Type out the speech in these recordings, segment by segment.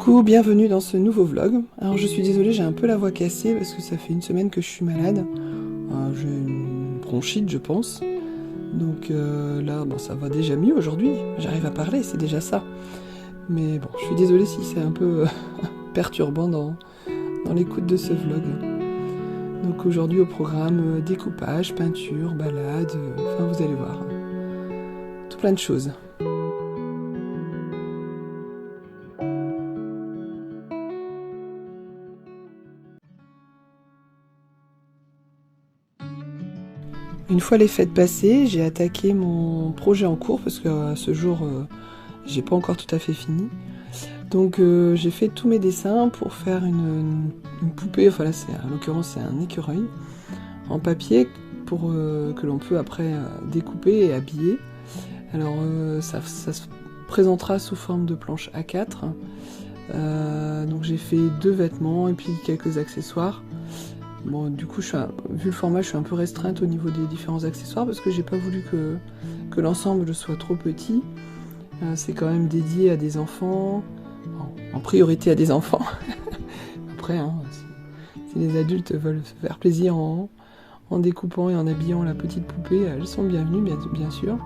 Coucou, bienvenue dans ce nouveau vlog. Alors je suis désolée, j'ai un peu la voix cassée parce que ça fait une semaine que je suis malade. J'ai une bronchite je pense. Donc là, bon, ça va déjà mieux aujourd'hui. J'arrive à parler, c'est déjà ça. Mais bon, je suis désolée si c'est un peu perturbant dans l'écoute de ce vlog. Donc aujourd'hui au programme, découpage, peinture, balade, enfin vous allez voir. Tout plein de choses. Une fois les fêtes passées, j'ai attaqué mon projet en cours parce que ce jour, j'ai pas encore tout à fait fini. Donc j'ai fait tous mes dessins pour faire une poupée, enfin là en l'occurrence c'est un écureuil en papier pour que l'on peut après découper et habiller. Alors ça se présentera sous forme de planche A4. Donc j'ai fait 2 vêtements et puis quelques accessoires. Bon, du coup, vu le format, je suis un peu restreinte au niveau des différents accessoires parce que j'ai pas voulu que l'ensemble soit trop petit. C'est quand même dédié à des enfants, en priorité à des enfants. Après, hein, si les adultes veulent se faire plaisir en découpant et en habillant la petite poupée, elles sont bienvenues, bien sûr.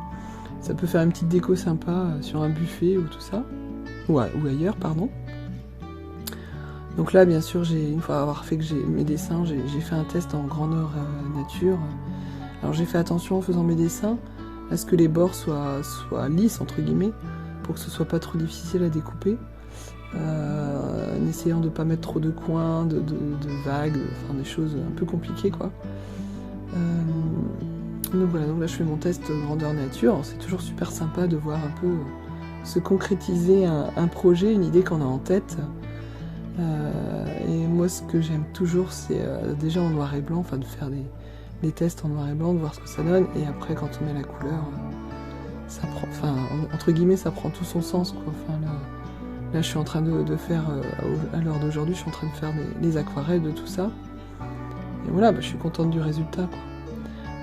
Ça peut faire une petite déco sympa sur un buffet ou tout ça, ou ailleurs, pardon. Donc là, bien sûr, une fois avoir fait que j'ai mes dessins, j'ai fait un test en grandeur nature. Alors j'ai fait attention en faisant mes dessins à ce que les bords soient lisses, entre guillemets, pour que ce soit pas trop difficile à découper. En essayant de ne pas mettre trop de coins, de vagues, enfin des choses un peu compliquées, quoi. Donc voilà, donc là je fais mon test grandeur nature. C'est toujours super sympa de voir un peu se concrétiser un projet, une idée qu'on a en tête. Et moi ce que j'aime toujours c'est déjà en noir et blanc, enfin de faire des tests en noir et blanc, de voir ce que ça donne, et après quand on met la couleur, ça prend, enfin entre guillemets ça prend tout son sens, quoi. Enfin là je suis en train de faire, à l'heure d'aujourd'hui je suis en train de faire les aquarelles de tout ça, et voilà, je suis contente du résultat, quoi.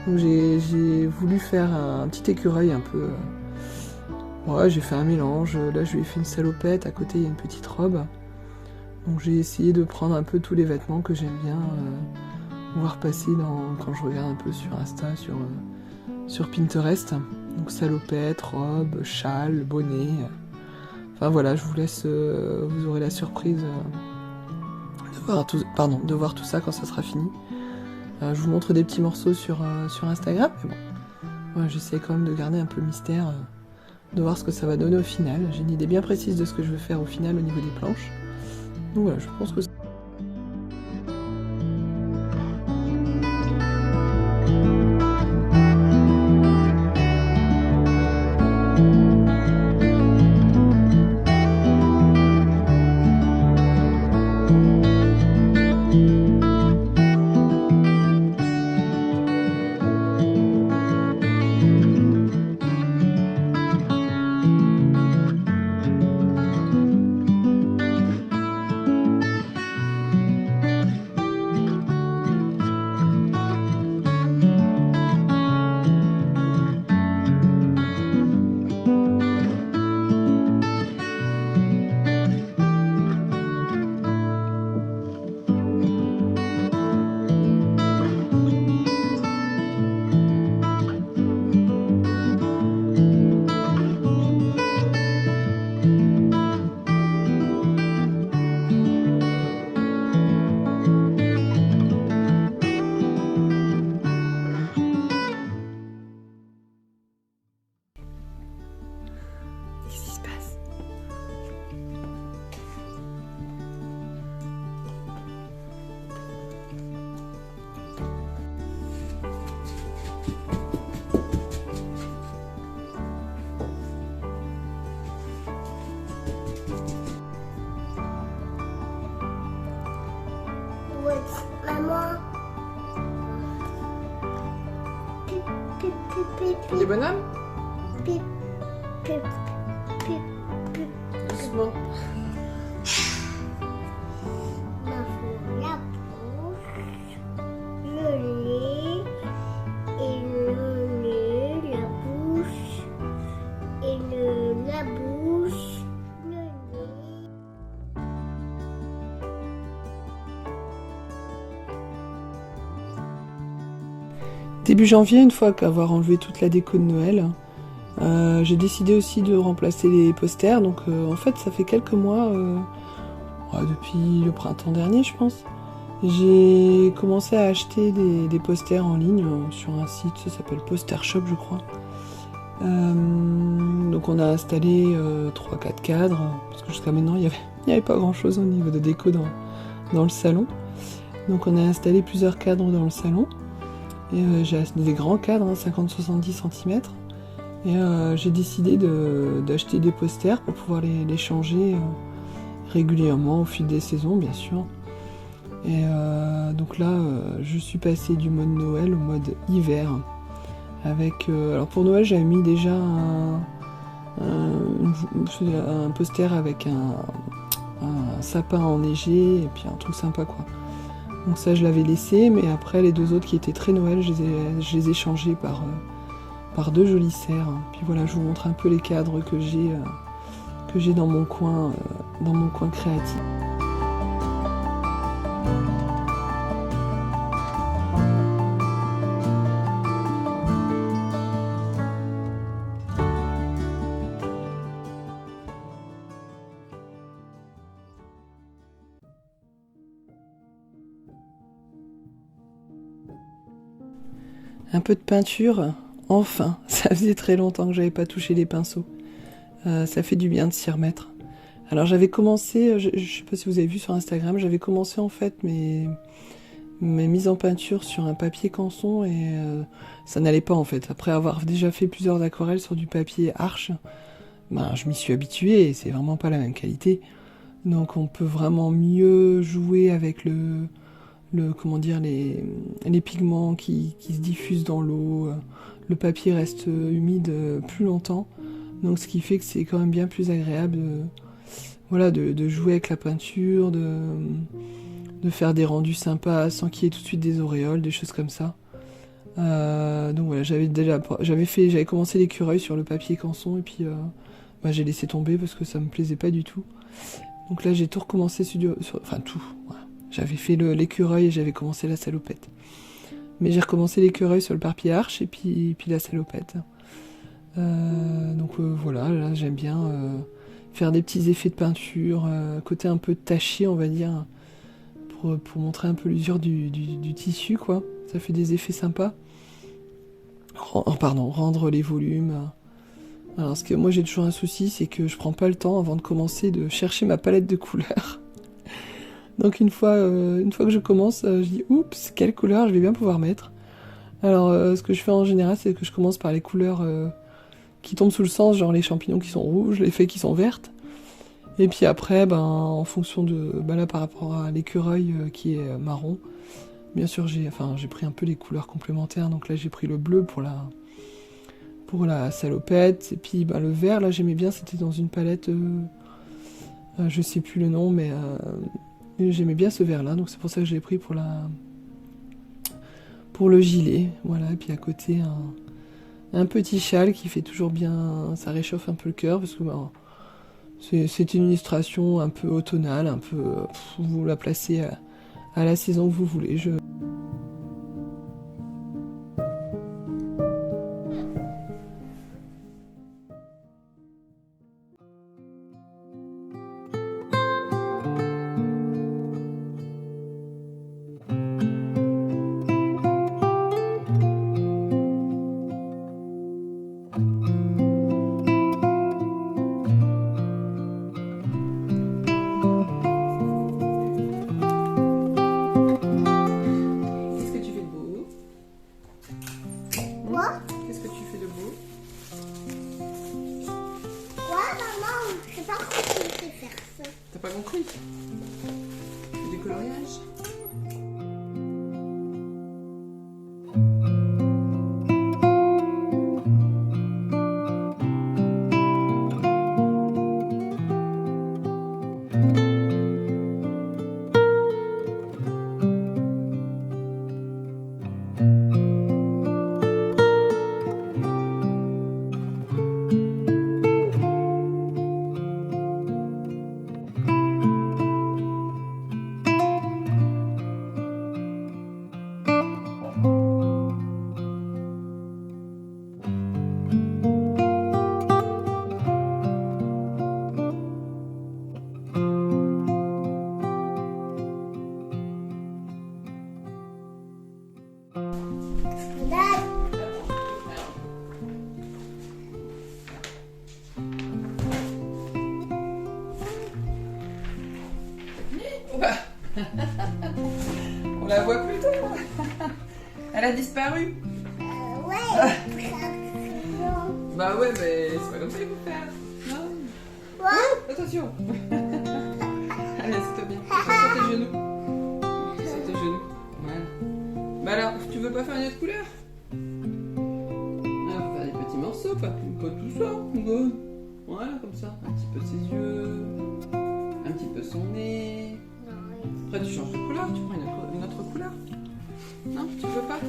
Donc j'ai voulu faire un petit écureuil un peu, ouais, j'ai fait un mélange. Là je lui ai fait une salopette, à côté il y a une petite robe. Donc j'ai essayé de prendre un peu tous les vêtements que j'aime bien voir passer quand je regarde un peu sur Insta, sur Pinterest. Donc salopette, robe, châle, bonnet. Enfin voilà, je vous laisse, vous aurez la surprise de voir tout ça quand ça sera fini. Je vous montre des petits morceaux sur Instagram, mais bon, ouais, j'essaie quand même de garder un peu le mystère, de voir ce que ça va donner au final. J'ai une idée bien précise de ce que je veux faire au final au niveau des planches. Donc voilà, je pense que Maman. Pip, pip, pip, pip, pip. des bonhommes. Pip, pip, pip, pip. Doucement. La bouche, le nez, et le nez, la bouche, et la bouche, le nez. Début janvier, une fois qu'avoir enlevé toute la déco de Noël, j'ai décidé aussi de remplacer les posters. Donc en fait, ça fait quelques mois, depuis le printemps dernier, je pense. J'ai commencé à acheter des posters en ligne sur un site, ça s'appelle Poster Shop, je crois. Donc on a installé 3-4 cadres, parce que jusqu'à maintenant, il n'y avait pas grand-chose au niveau de déco dans le salon. Donc on a installé plusieurs cadres dans le salon. Et j'ai des grands cadres, 50-70 cm. Et j'ai décidé d'acheter des posters pour pouvoir les changer régulièrement au fil des saisons, bien sûr. Et donc là, je suis passée du mode Noël au mode hiver. Avec, alors pour Noël, j'avais mis déjà un poster avec un sapin enneigé et puis un truc sympa, quoi. Donc ça, je l'avais laissé, mais après, les deux autres qui étaient très Noël, je les ai changés par deux jolies serres. Puis voilà, je vous montre un peu les cadres que j'ai dans mon coin créatif. Un peu de peinture, enfin, ça faisait très longtemps que j'avais pas touché les pinceaux. Ça fait du bien de s'y remettre. Alors j'avais commencé, je sais pas si vous avez vu sur Instagram, j'avais commencé en fait mes mises en peinture sur un papier canson et ça n'allait pas en fait. Après avoir déjà fait plusieurs aquarelles sur du papier Arches, ben, je m'y suis habituée et c'est vraiment pas la même qualité. Donc on peut vraiment mieux jouer avec comment dire, les pigments qui se diffusent dans l'eau. Le papier reste humide plus longtemps. Donc ce qui fait que c'est quand même bien plus agréable de jouer avec la peinture, de faire des rendus sympas sans qu'il y ait tout de suite des auréoles, des choses comme ça. Donc voilà, j'avais commencé l'écureuil sur le papier canson et puis j'ai laissé tomber parce que ça me plaisait pas du tout. Donc là j'ai tout recommencé enfin tout. Voilà. J'avais fait l'écureuil et j'avais commencé la salopette. Mais j'ai recommencé l'écureuil sur le papier Arches et puis la salopette. Donc voilà, là j'aime bien faire des petits effets de peinture, côté un peu taché on va dire, pour montrer un peu l'usure du tissu, quoi. Ça fait des effets sympas. Rendre les volumes. Alors ce que moi j'ai toujours un souci, c'est que je prends pas le temps avant de commencer de chercher ma palette de couleurs. Donc une fois que je commence, je dis oups, quelle couleur je vais bien pouvoir mettre. Alors ce que je fais en général, c'est que je commence par les couleurs qui tombent sous le sens, genre les champignons qui sont rouges, les feuilles qui sont vertes. Et puis après, en fonction là par rapport à l'écureuil qui est marron, bien sûr j'ai pris un peu les couleurs complémentaires. Donc là j'ai pris le bleu pour la salopette. Et puis le vert, là j'aimais bien, c'était dans une palette, je sais plus le nom, mais j'aimais bien ce vert là, donc c'est pour ça que je l'ai pris pour le gilet. Voilà, et puis à côté un petit châle qui fait toujours bien, ça réchauffe un peu le cœur parce que c'est une illustration un peu automnale, un peu vous la placez à la saison que vous voulez. Qu'est-ce que tu fais de beau? Quoi? Qu'est-ce que tu fais de beau? Quoi, maman? Je sais pas comment tu sais faire ça. T'as pas compris? C'est du coloriage. On la voit plus tôt. Elle a disparu. Ouais. Bah ouais, mais c'est pas comme ça qu'il faut faire. Non. Ouais. Attention. Allez, c'est bien. Sur tes genoux. Sur tes genoux. Voilà. Bah alors, tu veux pas faire une autre couleur? On va faire des petits morceaux, pas tout ça. Voilà, comme ça. Un petit peu ses yeux. Un petit peu son nez. Après, tu changes de couleur, tu prends une autre couleur. Non, tu veux pas?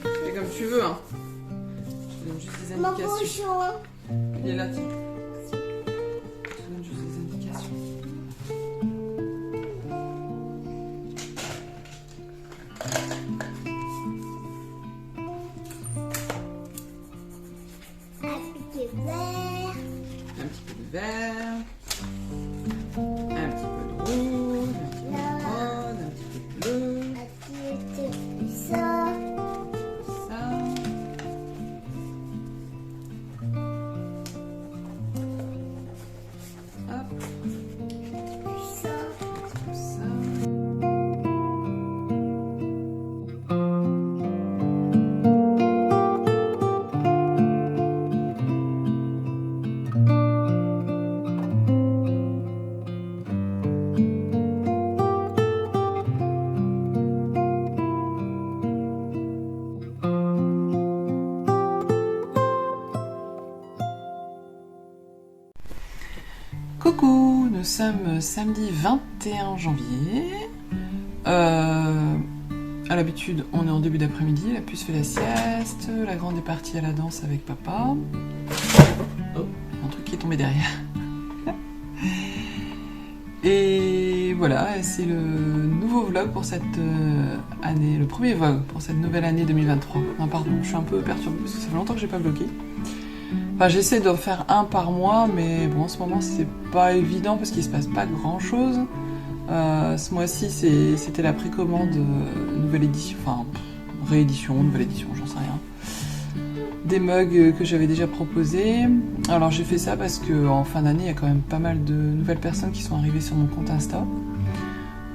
Fais comme tu veux, hein. Je te donne juste des Mon indications. bouchon. Il est là, tiens. Je te donne juste des indications. Un petit vert. Un petit peu de vert. Un petit peu de rouge. Un petit peu de rose. Un petit peu de bleu. Un petit ça. Ça. Hop. Ça. Comme ça. Coucou, nous sommes samedi 21 janvier. À l'habitude, on est en début d'après-midi, la puce fait la sieste, la grande est partie à la danse avec papa. Oh, un truc qui est tombé derrière. Et voilà, c'est le nouveau vlog pour cette année, le premier vlog pour cette nouvelle année 2023. Non, pardon, je suis un peu perturbée parce que ça fait longtemps que j'ai pas bloqué. Enfin, j'essaie d'en faire un par mois, mais bon, en ce moment, c'est pas évident parce qu'il se passe pas grand-chose. Ce mois-ci, c'était la précommande nouvelle édition, enfin, réédition, nouvelle édition, j'en sais rien. Des mugs que j'avais déjà proposés. Alors, j'ai fait ça parce qu'en fin d'année, il y a quand même pas mal de nouvelles personnes qui sont arrivées sur mon compte Insta.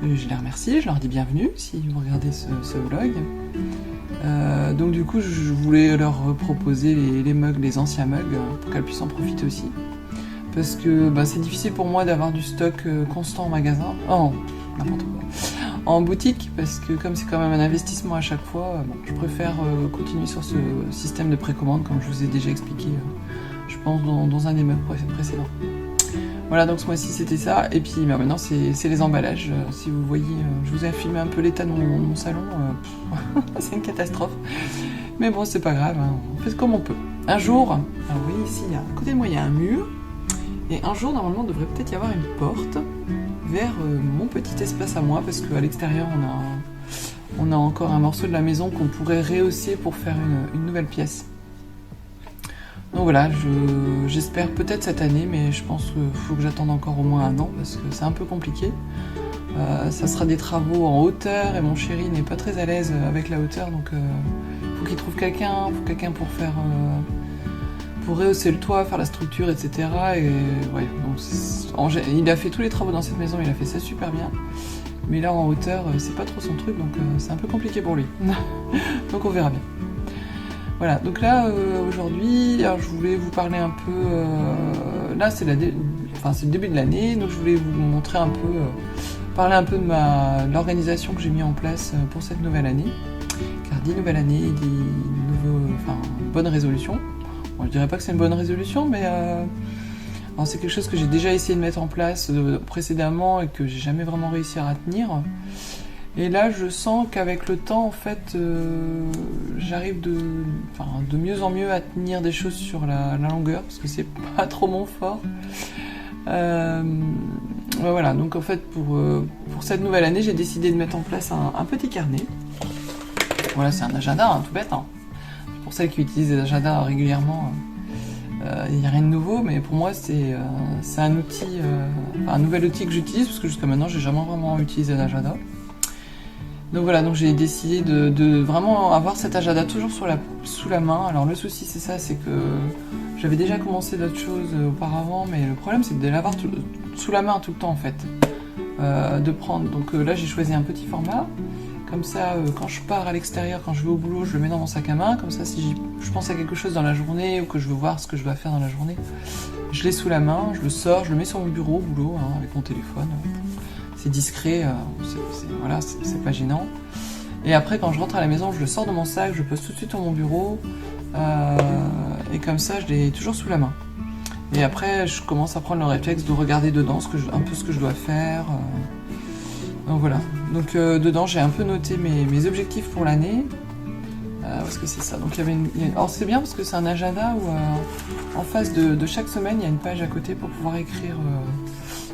Et je les remercie, je leur dis bienvenue si vous regardez ce vlog. Donc du coup je voulais leur proposer les mugs, les anciens mugs pour qu'elles puissent en profiter aussi parce que c'est difficile pour moi d'avoir du stock constant en magasin, n'importe quoi, en boutique, parce que comme c'est quand même un investissement à chaque fois, je préfère continuer sur ce système de précommande comme je vous ai déjà expliqué je pense dans un des mugs précédents. Voilà, donc ce mois-ci c'était ça, et puis maintenant c'est les emballages. Si vous voyez, je vous ai filmé un peu l'état de mon salon, c'est une catastrophe. Mais bon, c'est pas grave, hein. On fait comme on peut. Un jour, alors vous voyez ici, à côté de moi il y a un mur, et un jour normalement il devrait peut-être y avoir une porte vers mon petit espace à moi, parce qu'à l'extérieur on a encore un morceau de la maison qu'on pourrait rehausser pour faire une nouvelle pièce. Donc voilà, j'espère peut-être cette année, mais je pense qu'il faut que j'attende encore au moins un an parce que c'est un peu compliqué. Ça sera des travaux en hauteur et mon chéri n'est pas très à l'aise avec la hauteur, donc il faut qu'il trouve quelqu'un, pour rehausser le toit, faire la structure, etc. Et ouais, donc il a fait tous les travaux dans cette maison, il a fait ça super bien. Mais là en hauteur, c'est pas trop son truc, donc c'est un peu compliqué pour lui. Donc on verra bien. Voilà, donc là aujourd'hui, je voulais vous parler un peu. Là c'est le début de l'année, donc je voulais vous montrer un peu, parler un peu de l'organisation que j'ai mis en place pour cette nouvelle année. Car dit nouvelle année, dit bonne résolution. Bon, je dirais pas que c'est une bonne résolution, mais c'est quelque chose que j'ai déjà essayé de mettre en place précédemment et que j'ai jamais vraiment réussi à tenir. Et là, je sens qu'avec le temps, en fait, j'arrive de mieux en mieux à tenir des choses sur la longueur, parce que c'est pas trop mon fort. Voilà, donc en fait, pour cette nouvelle année, j'ai décidé de mettre en place un petit carnet. Voilà, c'est un agenda, tout bête. Pour celles qui utilisent des agendas régulièrement, il n'y a rien de nouveau, mais pour moi, c'est un outil, un nouvel outil que j'utilise, parce que jusqu'à maintenant, j'ai jamais vraiment utilisé d'agenda. Donc voilà, donc j'ai décidé de vraiment avoir cet agenda toujours sous la main. Alors le souci c'est que j'avais déjà commencé d'autres choses auparavant, mais le problème c'est de l'avoir sous la main tout le temps en fait. de prendre. Donc là j'ai choisi un petit format. Comme ça, quand je pars à l'extérieur, quand je vais au boulot, je le mets dans mon sac à main. Comme ça, si je pense à quelque chose dans la journée ou que je veux voir ce que je dois faire dans la journée, je l'ai sous la main, je le sors, je le mets sur mon bureau, au boulot, hein, avec mon téléphone. C'est discret, voilà, c'est pas gênant. Et après, quand je rentre à la maison, je le sors de mon sac, je le pose tout de suite sur mon bureau. Et comme ça, je l'ai toujours sous la main. Et après, je commence à prendre le réflexe de regarder dedans un peu ce que je dois faire. Donc voilà. Donc dedans, j'ai un peu noté mes objectifs pour l'année. Parce que c'est ça. Donc alors c'est bien parce que c'est un agenda où en face de chaque semaine, il y a une page à côté pour pouvoir écrire,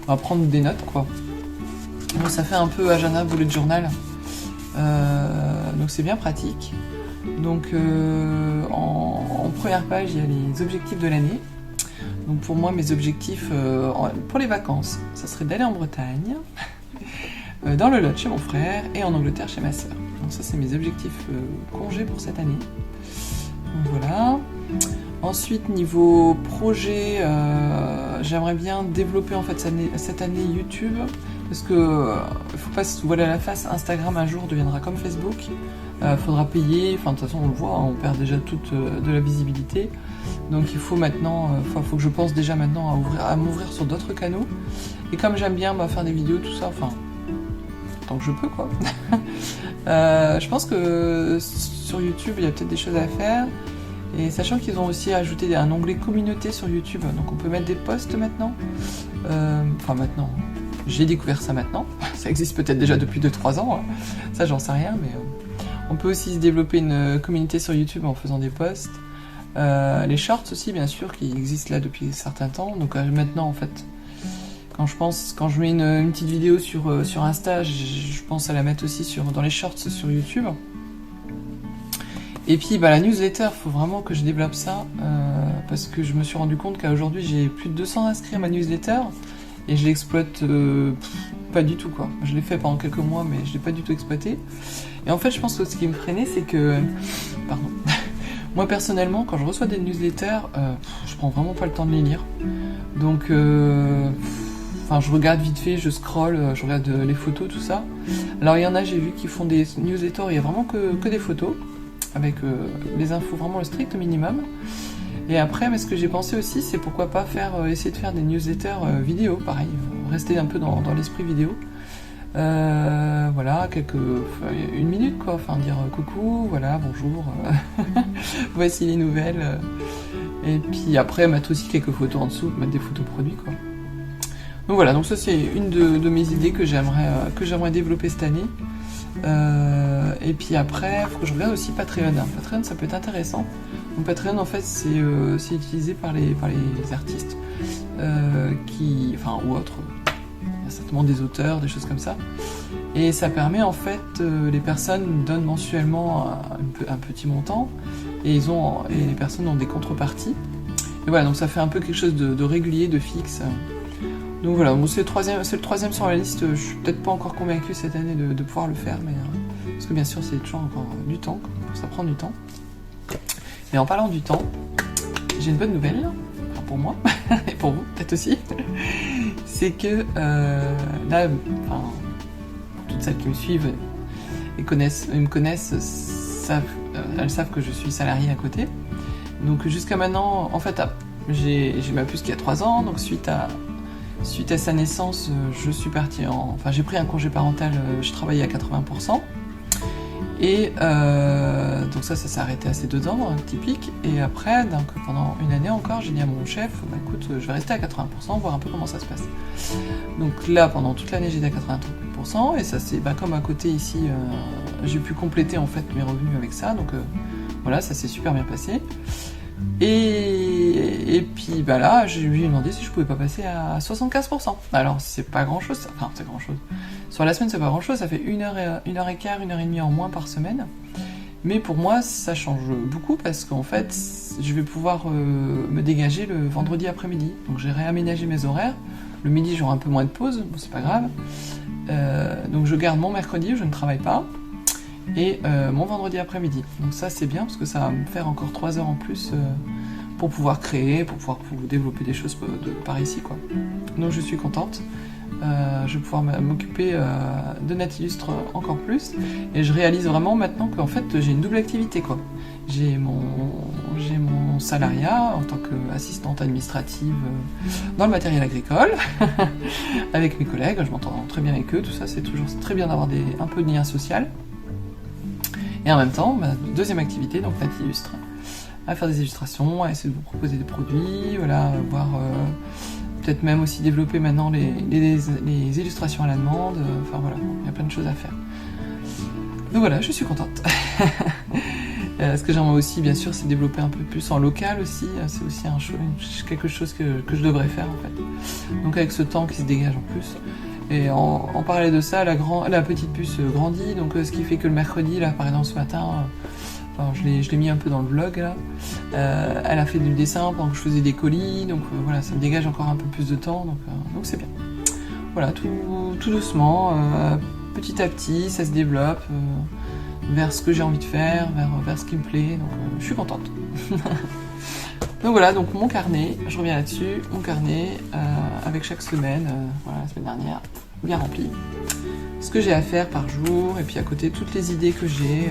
prendre des notes, quoi. Donc ça fait un peu agenda bullet journal. Donc c'est bien pratique. Donc en première page, il y a les objectifs de l'année. Donc pour moi, mes objectifs pour les vacances, ça serait d'aller en Bretagne, dans le Lot chez mon frère et en Angleterre chez ma sœur. Donc ça, c'est mes objectifs congés pour cette année. Donc voilà. Ensuite, niveau projet, j'aimerais bien développer en fait cette année YouTube. Parce que faut pas se voiler la face, Instagram un jour deviendra comme Facebook. Faudra payer, enfin de toute façon on le voit, on perd déjà toute de la visibilité. Donc il faut maintenant, faut que je pense déjà maintenant à m'ouvrir sur d'autres canaux. Et comme j'aime bien faire des vidéos, tout ça, enfin, tant que je peux quoi. Je pense que sur YouTube il y a peut-être des choses à faire. Et sachant qu'ils ont aussi ajouté un onglet communauté sur YouTube, donc on peut mettre des posts maintenant. Enfin maintenant, j'ai découvert ça maintenant. Ça existe peut-être déjà depuis 2-3 ans, hein. Ça j'en sais rien, mais on peut aussi se développer une communauté sur YouTube en faisant des posts. Les shorts aussi, bien sûr, qui existent là depuis un certain temps. Donc maintenant, en fait, quand je mets une petite vidéo sur Insta, je pense à la mettre aussi dans les shorts sur YouTube. Et puis la newsletter, il faut vraiment que je développe ça, parce que je me suis rendu compte qu'aujourd'hui j'ai plus de 200 inscrits à ma newsletter, et je l'exploite pas du tout, quoi. Je l'ai fait pendant quelques mois, mais je l'ai pas du tout exploité. Et en fait, je pense que ce qui me freinait, c'est que... Pardon. Moi, personnellement, quand je reçois des newsletters, je prends vraiment pas le temps de les lire. Donc, je regarde vite fait, je scrolle, je regarde les photos, tout ça. Alors, il y en a, j'ai vu, qui font des newsletters, il y a vraiment que des photos, avec les infos, vraiment le strict minimum. Et après, mais ce que j'ai pensé aussi, c'est pourquoi pas essayer de faire des newsletters vidéo, pareil, rester un peu dans l'esprit vidéo. Voilà, une minute quoi, enfin dire coucou, voilà, bonjour, voici les nouvelles. Et puis après, mettre aussi quelques photos en dessous, mettre des photos produits, quoi. Donc voilà, donc ça c'est une de mes idées que j'aimerais développer cette année. Et puis après, il faut que je regarde aussi Patreon. Patreon, ça peut être intéressant. Donc Patreon, en fait, c'est utilisé par les artistes ou autres. Il y a certainement des auteurs, des choses comme ça. Et ça permet, en fait, les personnes donnent mensuellement un petit montant et les personnes ont des contreparties. Et voilà, donc ça fait un peu quelque chose de régulier, de fixe. Donc voilà, bon, c'est le troisième sur la liste. Je suis peut-être pas encore convaincue cette année de pouvoir le faire, mais parce que bien sûr c'est toujours encore du temps, ça prend du temps. Mais en parlant du temps, j'ai une bonne nouvelle, enfin pour moi et pour vous peut-être aussi. C'est que là, toutes celles qui me suivent et me connaissent, elles savent que je suis salariée à côté. Donc jusqu'à maintenant, en fait, j'ai ma puce qui a 3 ans, donc suite à sa naissance, je suis partie j'ai pris un congé parental, je travaillais à 80%. Et donc ça s'est arrêté à ces 2 ans, typique. Et après, donc, pendant une année encore, j'ai dit à mon chef, écoute, je vais rester à 80%, voir un peu comment ça se passe. Donc là, pendant toute l'année, j'étais à 80%, et ça c'est comme à côté ici, j'ai pu compléter en fait mes revenus avec ça. Donc voilà, ça s'est super bien passé. Et puis là, je lui ai demandé si je pouvais pas passer à 75%. Alors c'est pas grand chose, c'est grand chose. Sur la semaine c'est pas grand chose, ça fait 1h15, 1h30 en moins par semaine. Mais pour moi ça change beaucoup parce qu'en fait je vais pouvoir me dégager le vendredi après-midi. Donc j'ai réaménagé mes horaires. Le midi j'aurai un peu moins de pause, bon c'est pas grave. Donc je garde mon mercredi où je ne travaille pas. Et mon vendredi après-midi. Donc ça c'est bien parce que ça va me faire encore 3 heures en plus pour pouvoir créer, pour pouvoir développer des choses par ici, quoi. Donc je suis contente. je vais pouvoir m'occuper de Natillustre encore plus. Et je réalise vraiment maintenant qu'en fait j'ai une double activité, quoi. J'ai mon salariat en tant qu'assistante administrative dans le matériel agricole avec mes collègues, je m'entends très bien avec eux, tout ça, c'est très bien d'avoir un peu de lien social. Et en même temps, ma deuxième activité, donc Natillustre, à faire des illustrations, à essayer de vous proposer des produits, voilà, voir peut-être même aussi développer maintenant les illustrations à la demande, enfin voilà, il y a plein de choses à faire. Donc voilà, je suis contente. Ce que j'aimerais aussi, bien sûr, c'est développer un peu plus en local aussi. C'est aussi quelque chose que je devrais faire, en fait. Donc avec ce temps qui se dégage en plus. Et en parallèle de ça, la petite puce grandit. Donc ce qui fait que le mercredi, là, par exemple, ce matin, je l'ai mis un peu dans le vlog, là. Elle a fait du dessin pendant que je faisais des colis. Donc voilà, ça me dégage encore un peu plus de temps. Donc c'est bien. Voilà, tout doucement, petit à petit, ça se développe. Vers ce que j'ai envie de faire, vers ce qui me plaît, donc je suis contente. Donc voilà, donc mon carnet, je reviens là-dessus, mon carnet avec chaque semaine, voilà, la semaine dernière, bien rempli. Ce que j'ai à faire par jour, et puis à côté toutes les idées que j'ai.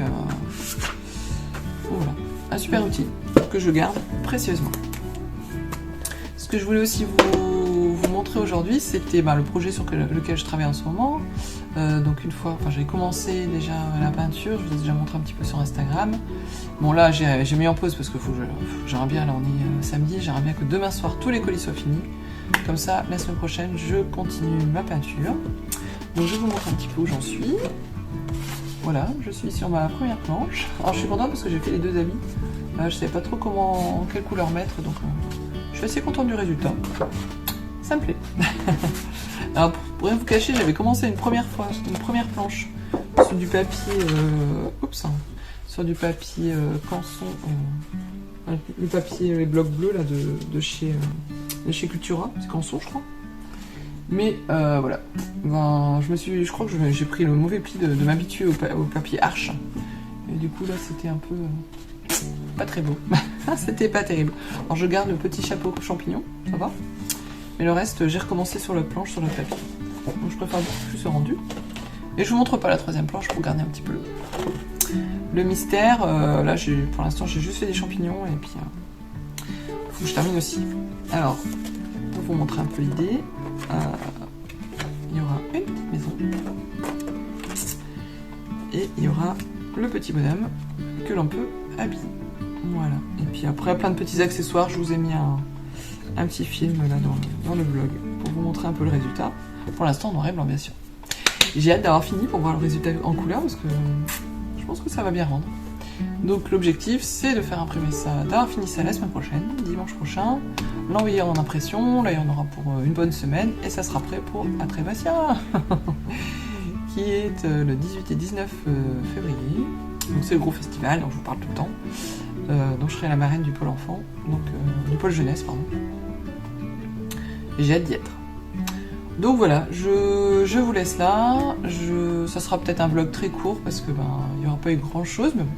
Voilà, un super outil que je garde précieusement. Ce que je voulais aussi vous montrer aujourd'hui, c'était le projet sur lequel je travaille en ce moment. Donc une fois, j'ai commencé déjà la peinture, je vous ai déjà montré un petit peu sur Instagram. Bon là j'ai mis en pause parce que j'aimerais bien, là on est samedi, j'aimerais bien que demain soir tous les colis soient finis. Comme ça, la semaine prochaine, je continue ma peinture. Donc je vais vous montrer un petit peu où j'en suis. Voilà, je suis sur ma première planche. Alors je suis contente parce que j'ai fait les deux habits. Je savais pas trop quelle couleur mettre, donc je suis assez contente du résultat. Ça me plaît. Alors pour rien vous cacher, j'avais commencé une première planche sur du papier, sur du papier canson, le papier, les blocs bleus là de chez Cultura, c'est canson je crois. Mais voilà, je crois que j'ai pris le mauvais pli de m'habituer au papier arche. Et du coup là c'était un peu pas très beau. C'était pas terrible. Alors je garde le petit chapeau champignon, ça va. Mais le reste, j'ai recommencé sur la planche, sur le papier. Donc je préfère beaucoup plus ce rendu. Et je vous montre pas la troisième planche pour garder un petit peu le mystère. Là, pour l'instant, j'ai juste fait des champignons et puis faut que je termine aussi. Alors, pour vous montrer un peu l'idée, il y aura une petite maison et il y aura le petit bonhomme que l'on peut habiller. Voilà. Et puis après, plein de petits accessoires. Je vous ai mis un petit film là dans le vlog pour vous montrer un peu le résultat. Pour l'instant, en noir et blanc, bien sûr. J'ai hâte d'avoir fini pour voir le résultat en couleur parce que je pense que ça va bien rendre. Donc l'objectif, c'est de faire imprimer ça, d'avoir fini ça la semaine prochaine, dimanche prochain, l'envoyer en impression. Là, il y en aura pour une bonne semaine et ça sera prêt pour Atrébatia qui est le 18 et 19 février. Donc c'est le gros festival dont je vous parle tout le temps. Donc je serai la marraine du pôle enfant, donc du pôle jeunesse, pardon. Et j'ai hâte d'y être. Donc voilà, je vous laisse là. Ça sera peut-être un vlog très court parce que il n'y aura pas eu grand chose, mais bon.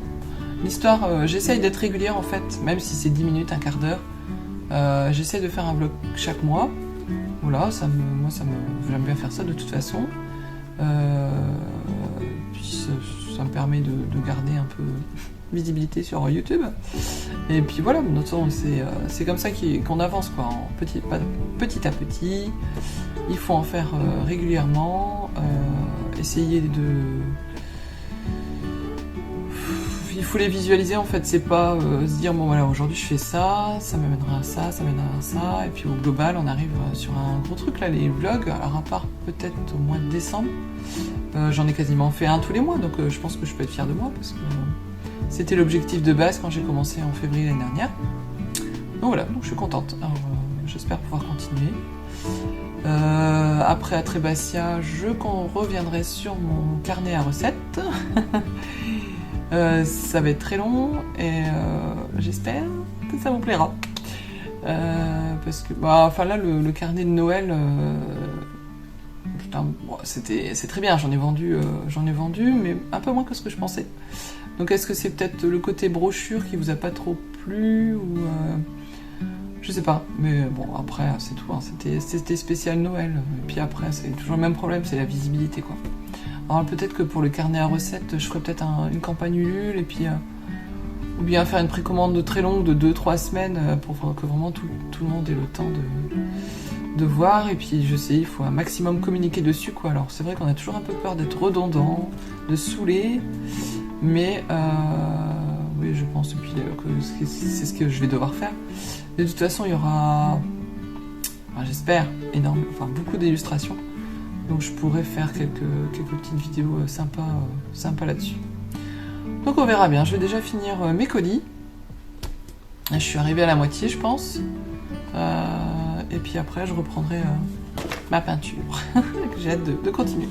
L'histoire, j'essaye d'être régulière en fait, même si c'est 10 minutes, un quart d'heure. J'essaye de faire un vlog chaque mois. Voilà, j'aime bien faire ça de toute façon. Puis ça me permet de garder un peu visibilité sur YouTube. Et puis voilà, de toute façon, c'est comme ça qu'on avance, quoi, petit à petit. Il faut en faire régulièrement, essayer il faut les visualiser en fait, c'est pas se dire bon voilà, aujourd'hui je fais ça, ça m'amènera à ça, ça m'amènera à ça, et puis au global on arrive sur un gros truc là, les vlogs, alors à part peut-être au mois de décembre, j'en ai quasiment fait un tous les mois, donc je pense que je peux être fière de moi parce que c'était l'objectif de base quand j'ai commencé en février l'année dernière. Donc voilà, donc je suis contente, alors j'espère pouvoir continuer. Après Atrébatia, je reviendrai sur mon carnet à recettes. Ça va être très long et j'espère que ça vous plaira. Parce que là le carnet de Noël, c'est très bien, j'en ai vendu, mais un peu moins que ce que je pensais. Donc est-ce que c'est peut-être le côté brochure qui vous a pas trop plu ou je Je sais pas, mais bon, après, c'est tout. Hein. C'était spécial Noël. Et puis après, c'est toujours le même problème, c'est la visibilité, quoi. Alors peut-être que pour le carnet à recettes, je ferai peut-être une campagne Ulule, et puis... ou bien faire une précommande très longue de 2-3 semaines pour que vraiment tout le monde ait le temps de voir. Et puis je sais, il faut un maximum communiquer dessus, quoi. Alors c'est vrai qu'on a toujours un peu peur d'être redondant, de saouler, mais oui, je pense que c'est ce que je vais devoir faire. De toute façon, il y aura, enfin, j'espère, beaucoup d'illustrations. Donc je pourrais faire quelques petites vidéos sympas là-dessus. Donc on verra bien. Je vais déjà finir mes colis. Je suis arrivée à la moitié, je pense. Et puis après, je reprendrai ma peinture. J'ai hâte de continuer.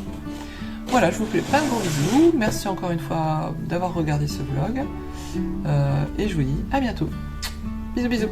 Voilà, je vous fais plein de gros bisous. Merci encore une fois d'avoir regardé ce vlog. Et je vous dis à bientôt. Bisous, bisous.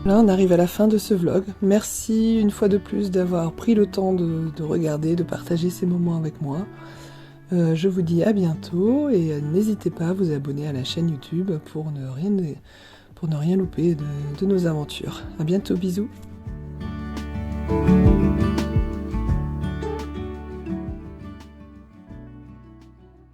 Là, on arrive à la fin de ce vlog. Merci une fois de plus d'avoir pris le temps de regarder, de partager ces moments avec moi. Je vous dis à bientôt et n'hésitez pas à vous abonner à la chaîne YouTube pour ne rien louper de nos aventures. À bientôt, bisous.